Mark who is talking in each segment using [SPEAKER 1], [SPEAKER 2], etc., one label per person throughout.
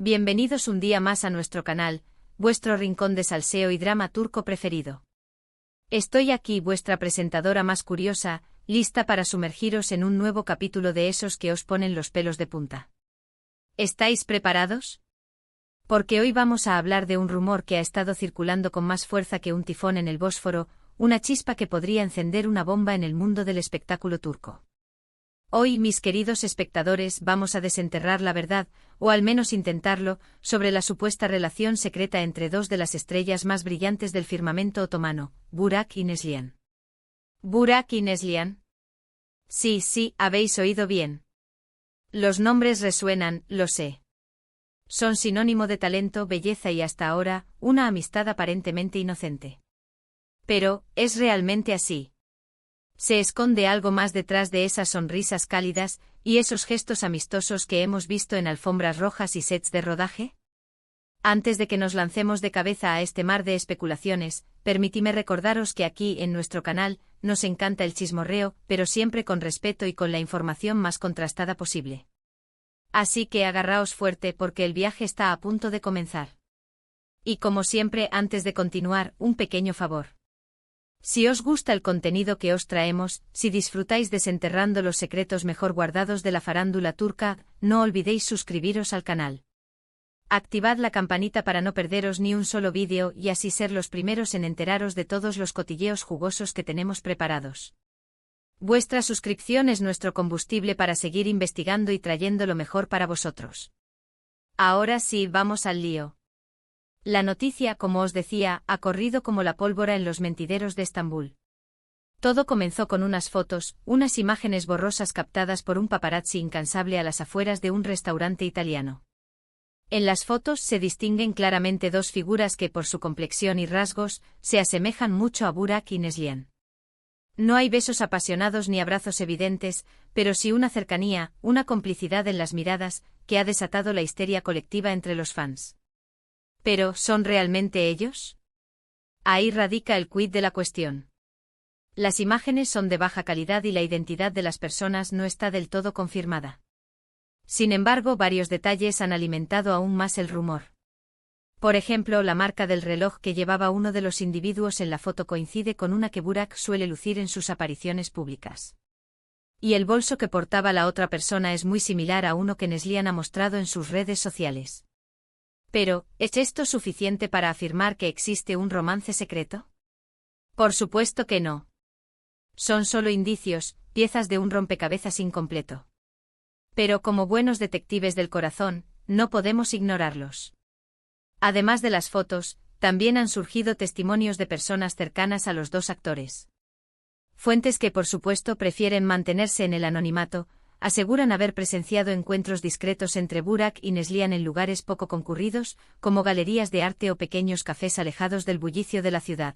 [SPEAKER 1] Bienvenidos un día más a nuestro canal, vuestro rincón de salseo y drama turco preferido. Estoy aquí, vuestra presentadora más curiosa, lista para sumergiros en un nuevo capítulo de esos que os ponen los pelos de punta. ¿Estáis preparados? Porque hoy vamos a hablar de un rumor que ha estado circulando con más fuerza que un tifón en el Bósforo, una chispa que podría encender una bomba en el mundo del espectáculo turco. Hoy, mis queridos espectadores, vamos a desenterrar la verdad, o al menos intentarlo, sobre la supuesta relación secreta entre dos de las estrellas más brillantes del firmamento otomano, Burak y Neslihan. ¿Burak y Neslihan? Sí, habéis oído bien. Los nombres resuenan, lo sé. Son sinónimo de talento, belleza y hasta ahora, una amistad aparentemente inocente. Pero, ¿es realmente así? ¿Se esconde algo más detrás de esas sonrisas cálidas y esos gestos amistosos que hemos visto en alfombras rojas y sets de rodaje? Antes de que nos lancemos de cabeza a este mar de especulaciones, permitidme recordaros que aquí en nuestro canal nos encanta el chismorreo, pero siempre con respeto y con la información más contrastada posible. Así que agarraos fuerte porque el viaje está a punto de comenzar. Y como siempre, antes de continuar, un pequeño favor. Si os gusta el contenido que os traemos, si disfrutáis desenterrando los secretos mejor guardados de la farándula turca, no olvidéis suscribiros al canal. Activad la campanita para no perderos ni un solo vídeo y así ser los primeros en enteraros de todos los cotilleos jugosos que tenemos preparados. Vuestra suscripción es nuestro combustible para seguir investigando y trayendo lo mejor para vosotros. Ahora sí, vamos al lío. La noticia, como os decía, ha corrido como la pólvora en los mentideros de Estambul. Todo comenzó con unas fotos, unas imágenes borrosas captadas por un paparazzi incansable a las afueras de un restaurante italiano. En las fotos se distinguen claramente dos figuras que por su complexión y rasgos, se asemejan mucho a Burak y Neslihan. No hay besos apasionados ni abrazos evidentes, pero sí una cercanía, una complicidad en las miradas, que ha desatado la histeria colectiva entre los fans. ¿Pero son realmente ellos? Ahí radica el quid de la cuestión. Las imágenes son de baja calidad y la identidad de las personas no está del todo confirmada. Sin embargo, varios detalles han alimentado aún más el rumor. Por ejemplo, la marca del reloj que llevaba uno de los individuos en la foto coincide con una que Burak suele lucir en sus apariciones públicas. Y el bolso que portaba la otra persona es muy similar a uno que Neslihan ha mostrado en sus redes sociales. Pero, ¿es esto suficiente para afirmar que existe un romance secreto? Por supuesto que no. Son solo indicios, piezas de un rompecabezas incompleto. Pero como buenos detectives del corazón, no podemos ignorarlos. Además de las fotos, también han surgido testimonios de personas cercanas a los dos actores. Fuentes que por supuesto prefieren mantenerse en el anonimato, aseguran haber presenciado encuentros discretos entre Burak y Neslihan en lugares poco concurridos, como galerías de arte o pequeños cafés alejados del bullicio de la ciudad.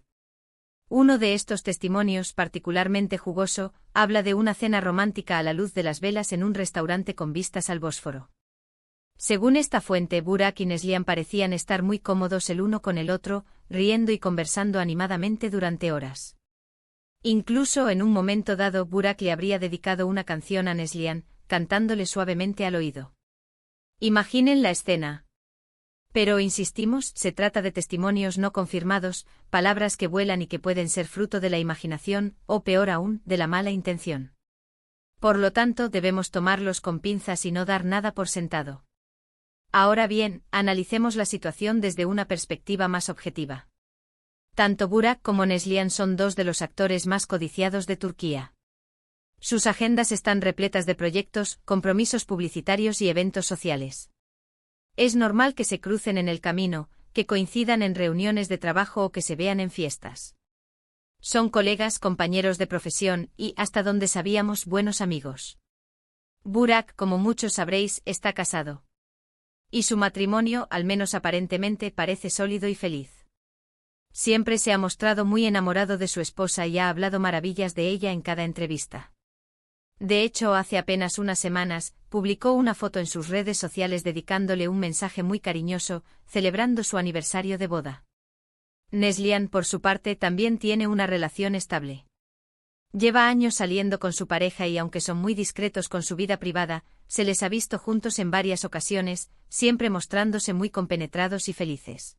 [SPEAKER 1] Uno de estos testimonios, particularmente jugoso, habla de una cena romántica a la luz de las velas en un restaurante con vistas al Bósforo. Según esta fuente, Burak y Neslihan parecían estar muy cómodos el uno con el otro, riendo y conversando animadamente durante horas. Incluso en un momento dado Burak le habría dedicado una canción a Neslihan, cantándole suavemente al oído. Imaginen la escena. Pero insistimos, se trata de testimonios no confirmados, palabras que vuelan y que pueden ser fruto de la imaginación, o peor aún, de la mala intención. Por lo tanto, debemos tomarlos con pinzas y no dar nada por sentado. Ahora bien, analicemos la situación desde una perspectiva más objetiva. Tanto Burak como Neslihan son dos de los actores más codiciados de Turquía. Sus agendas están repletas de proyectos, compromisos publicitarios y eventos sociales. Es normal que se crucen en el camino, que coincidan en reuniones de trabajo o que se vean en fiestas. Son colegas, compañeros de profesión y, hasta donde sabíamos, buenos amigos. Burak, como muchos sabréis, está casado. Y su matrimonio, al menos aparentemente, parece sólido y feliz. Siempre se ha mostrado muy enamorado de su esposa y ha hablado maravillas de ella en cada entrevista. De hecho, hace apenas unas semanas, publicó una foto en sus redes sociales dedicándole un mensaje muy cariñoso, celebrando su aniversario de boda. Neslihan, por su parte, también tiene una relación estable. Lleva años saliendo con su pareja y aunque son muy discretos con su vida privada, se les ha visto juntos en varias ocasiones, siempre mostrándose muy compenetrados y felices.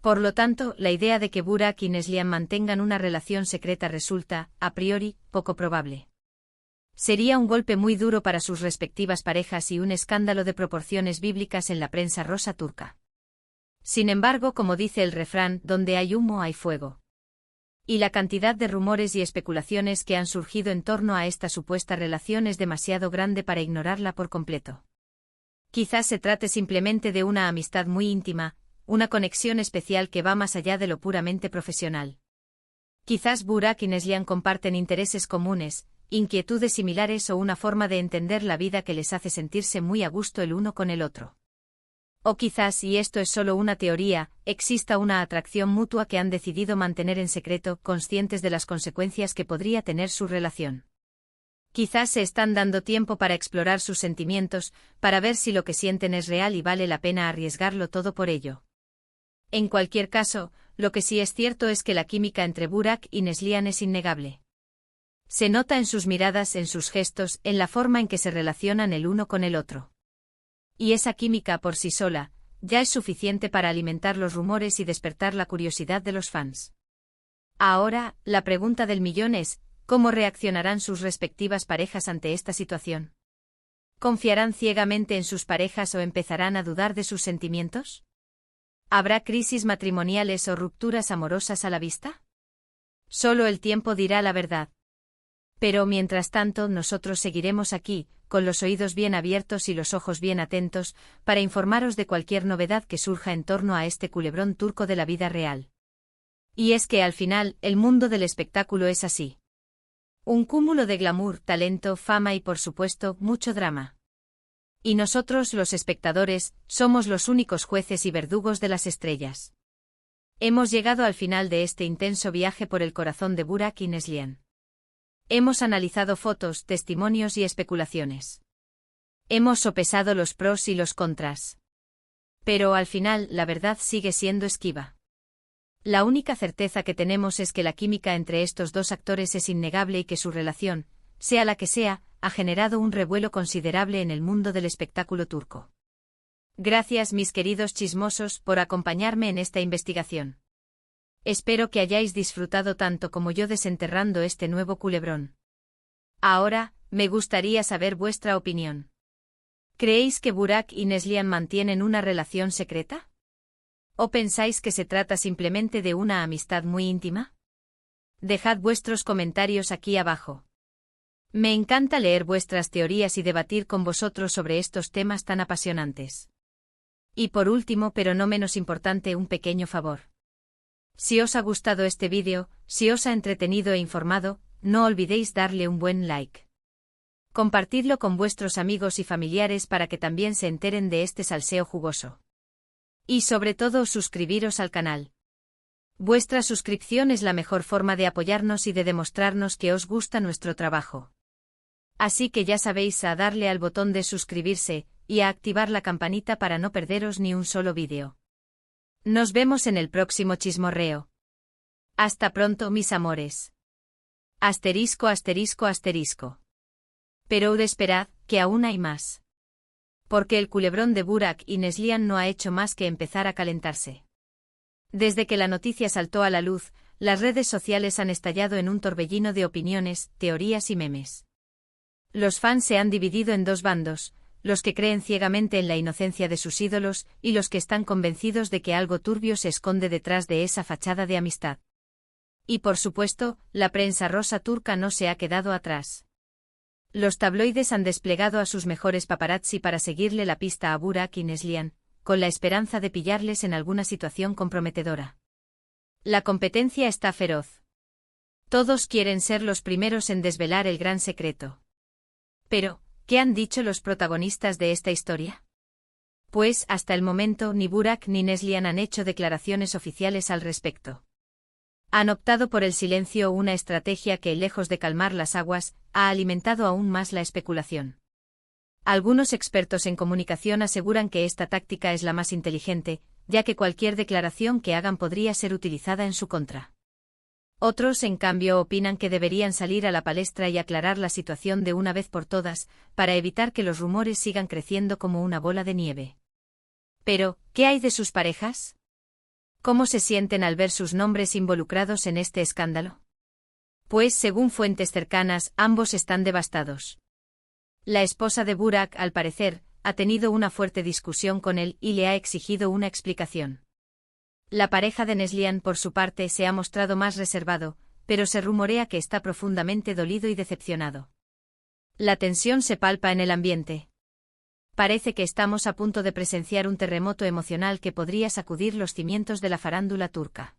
[SPEAKER 1] Por lo tanto, la idea de que Burak y Neslihan mantengan una relación secreta resulta, a priori, poco probable. Sería un golpe muy duro para sus respectivas parejas y un escándalo de proporciones bíblicas en la prensa rosa turca. Sin embargo, como dice el refrán, donde hay humo hay fuego. Y la cantidad de rumores y especulaciones que han surgido en torno a esta supuesta relación es demasiado grande para ignorarla por completo. Quizás se trate simplemente de una amistad muy íntima, una conexión especial que va más allá de lo puramente profesional. Quizás Burak y Neslihan comparten intereses comunes, inquietudes similares o una forma de entender la vida que les hace sentirse muy a gusto el uno con el otro. O quizás, y esto es solo una teoría, exista una atracción mutua que han decidido mantener en secreto, conscientes de las consecuencias que podría tener su relación. Quizás se están dando tiempo para explorar sus sentimientos, para ver si lo que sienten es real y vale la pena arriesgarlo todo por ello. En cualquier caso, lo que sí es cierto es que la química entre Burak y Neslihan es innegable. Se nota en sus miradas, en sus gestos, en la forma en que se relacionan el uno con el otro. Y esa química por sí sola, ya es suficiente para alimentar los rumores y despertar la curiosidad de los fans. Ahora, la pregunta del millón es, ¿cómo reaccionarán sus respectivas parejas ante esta situación? ¿Confiarán ciegamente en sus parejas o empezarán a dudar de sus sentimientos? ¿Habrá crisis matrimoniales o rupturas amorosas a la vista? Solo el tiempo dirá la verdad. Pero mientras tanto nosotros seguiremos aquí, con los oídos bien abiertos y los ojos bien atentos, para informaros de cualquier novedad que surja en torno a este culebrón turco de la vida real. Y es que al final, el mundo del espectáculo es así. Un cúmulo de glamour, talento, fama y por supuesto, mucho drama. Y nosotros, los espectadores, somos los únicos jueces y verdugos de las estrellas. Hemos llegado al final de este intenso viaje por el corazón de Burak y Neslihan. Hemos analizado fotos, testimonios y especulaciones. Hemos sopesado los pros y los contras. Pero al final, la verdad sigue siendo esquiva. La única certeza que tenemos es que la química entre estos dos actores es innegable y que su relación, sea la que sea, ha generado un revuelo considerable en el mundo del espectáculo turco. Gracias, mis queridos chismosos, por acompañarme en esta investigación. Espero que hayáis disfrutado tanto como yo desenterrando este nuevo culebrón. Ahora, me gustaría saber vuestra opinión. ¿Creéis que Burak y Neslihan mantienen una relación secreta? ¿O pensáis que se trata simplemente de una amistad muy íntima? Dejad vuestros comentarios aquí abajo. Me encanta leer vuestras teorías y debatir con vosotros sobre estos temas tan apasionantes. Y por último, pero no menos importante, un pequeño favor. Si os ha gustado este vídeo, si os ha entretenido e informado, no olvidéis darle un buen like. Compartidlo con vuestros amigos y familiares para que también se enteren de este salseo jugoso. Y sobre todo, suscribiros al canal. Vuestra suscripción es la mejor forma de apoyarnos y de demostrarnos que os gusta nuestro trabajo. Así que ya sabéis, a darle al botón de suscribirse, y a activar la campanita para no perderos ni un solo vídeo. Nos vemos en el próximo chismorreo. Hasta pronto, mis amores. Asterisco, asterisco, asterisco. Pero esperad, que aún hay más. Porque el culebrón de Burak y Neslihan no ha hecho más que empezar a calentarse. Desde que la noticia saltó a la luz, las redes sociales han estallado en un torbellino de opiniones, teorías y memes. Los fans se han dividido en dos bandos, los que creen ciegamente en la inocencia de sus ídolos y los que están convencidos de que algo turbio se esconde detrás de esa fachada de amistad. Y por supuesto, la prensa rosa turca no se ha quedado atrás. Los tabloides han desplegado a sus mejores paparazzi para seguirle la pista a Burak y Neslihan, con la esperanza de pillarles en alguna situación comprometedora. La competencia está feroz. Todos quieren ser los primeros en desvelar el gran secreto. Pero, ¿qué han dicho los protagonistas de esta historia? Pues, hasta el momento, ni Burak ni Neslihan han hecho declaraciones oficiales al respecto. Han optado por el silencio, una estrategia que, lejos de calmar las aguas, ha alimentado aún más la especulación. Algunos expertos en comunicación aseguran que esta táctica es la más inteligente, ya que cualquier declaración que hagan podría ser utilizada en su contra. Otros, en cambio, opinan que deberían salir a la palestra y aclarar la situación de una vez por todas, para evitar que los rumores sigan creciendo como una bola de nieve. Pero, ¿qué hay de sus parejas? ¿Cómo se sienten al ver sus nombres involucrados en este escándalo? Pues, según fuentes cercanas, ambos están devastados. La esposa de Burak, al parecer, ha tenido una fuerte discusión con él y le ha exigido una explicación. La pareja de Neslihan, por su parte, se ha mostrado más reservado, pero se rumorea que está profundamente dolido y decepcionado. La tensión se palpa en el ambiente. Parece que estamos a punto de presenciar un terremoto emocional que podría sacudir los cimientos de la farándula turca.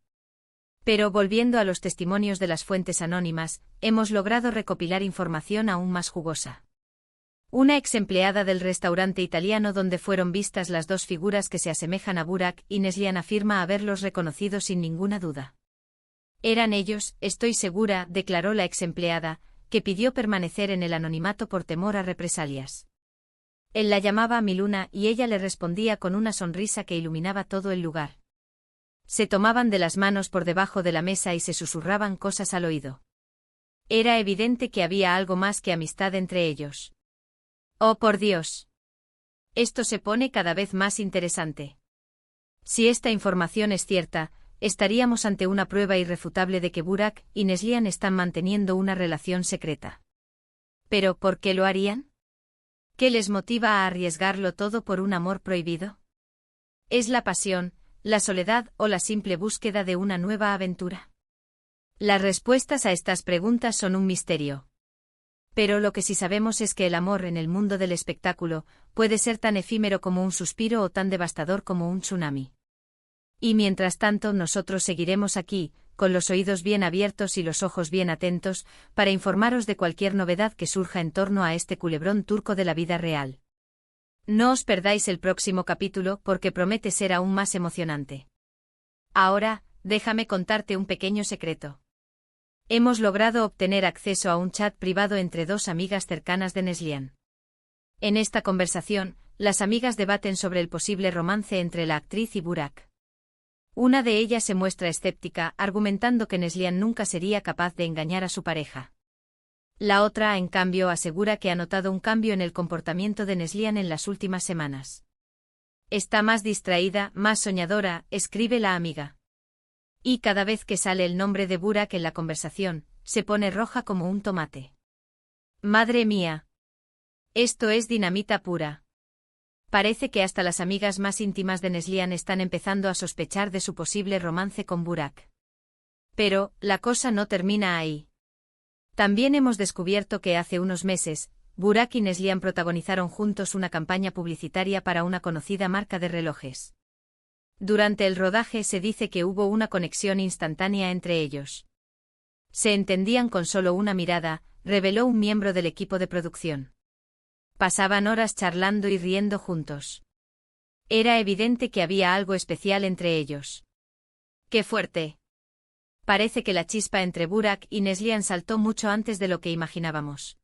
[SPEAKER 1] Pero volviendo a los testimonios de las fuentes anónimas, hemos logrado recopilar información aún más jugosa. Una ex empleada del restaurante italiano donde fueron vistas las dos figuras que se asemejan a Burak y Neslihan afirma haberlos reconocido sin ninguna duda. Eran ellos, estoy segura, declaró la ex empleada, que pidió permanecer en el anonimato por temor a represalias. Él la llamaba Miluna y ella le respondía con una sonrisa que iluminaba todo el lugar. Se tomaban de las manos por debajo de la mesa y se susurraban cosas al oído. Era evidente que había algo más que amistad entre ellos. ¡Oh, por Dios! Esto se pone cada vez más interesante. Si esta información es cierta, estaríamos ante una prueba irrefutable de que Burak y Neslihan están manteniendo una relación secreta. ¿Pero por qué lo harían? ¿Qué les motiva a arriesgarlo todo por un amor prohibido? ¿Es la pasión, la soledad o la simple búsqueda de una nueva aventura? Las respuestas a estas preguntas son un misterio. Pero lo que sí sabemos es que el amor en el mundo del espectáculo puede ser tan efímero como un suspiro o tan devastador como un tsunami. Y mientras tanto nosotros seguiremos aquí, con los oídos bien abiertos y los ojos bien atentos, para informaros de cualquier novedad que surja en torno a este culebrón turco de la vida real. No os perdáis el próximo capítulo porque promete ser aún más emocionante. Ahora, déjame contarte un pequeño secreto. Hemos logrado obtener acceso a un chat privado entre dos amigas cercanas de Neslihan. En esta conversación, las amigas debaten sobre el posible romance entre la actriz y Burak. Una de ellas se muestra escéptica, argumentando que Neslihan nunca sería capaz de engañar a su pareja. La otra, en cambio, asegura que ha notado un cambio en el comportamiento de Neslihan en las últimas semanas. Está más distraída, más soñadora, escribe la amiga. Y cada vez que sale el nombre de Burak en la conversación, se pone roja como un tomate. ¡Madre mía! Esto es dinamita pura. Parece que hasta las amigas más íntimas de Neslihan están empezando a sospechar de su posible romance con Burak. Pero, la cosa no termina ahí. También hemos descubierto que hace unos meses, Burak y Neslihan protagonizaron juntos una campaña publicitaria para una conocida marca de relojes. Durante el rodaje se dice que hubo una conexión instantánea entre ellos. Se entendían con solo una mirada, reveló un miembro del equipo de producción. Pasaban horas charlando y riendo juntos. Era evidente que había algo especial entre ellos. ¡Qué fuerte! Parece que la chispa entre Burak y Neslihan saltó mucho antes de lo que imaginábamos.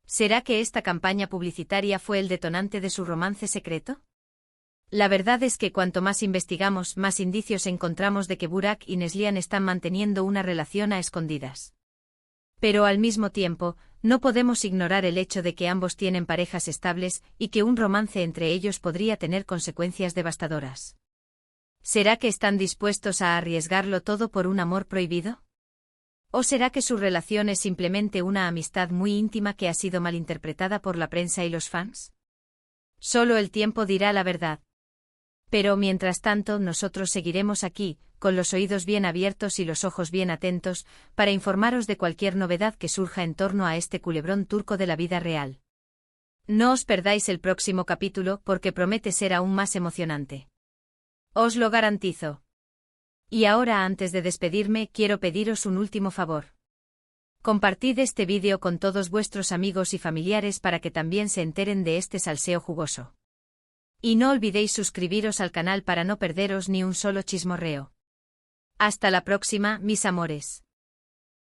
[SPEAKER 1] ¿Será que esta campaña publicitaria fue el detonante de su romance secreto? La verdad es que cuanto más investigamos, más indicios encontramos de que Burak y Neslihan están manteniendo una relación a escondidas. Pero al mismo tiempo, no podemos ignorar el hecho de que ambos tienen parejas estables y que un romance entre ellos podría tener consecuencias devastadoras. ¿Será que están dispuestos a arriesgarlo todo por un amor prohibido? ¿O será que su relación es simplemente una amistad muy íntima que ha sido malinterpretada por la prensa y los fans? Solo el tiempo dirá la verdad. Pero mientras tanto nosotros seguiremos aquí, con los oídos bien abiertos y los ojos bien atentos, para informaros de cualquier novedad que surja en torno a este culebrón turco de la vida real. No os perdáis el próximo capítulo porque promete ser aún más emocionante. Os lo garantizo. Y ahora, antes de despedirme, quiero pediros un último favor. Compartid este vídeo con todos vuestros amigos y familiares para que también se enteren de este salseo jugoso. Y no olvidéis suscribiros al canal para no perderos ni un solo chismorreo. Hasta la próxima, mis amores.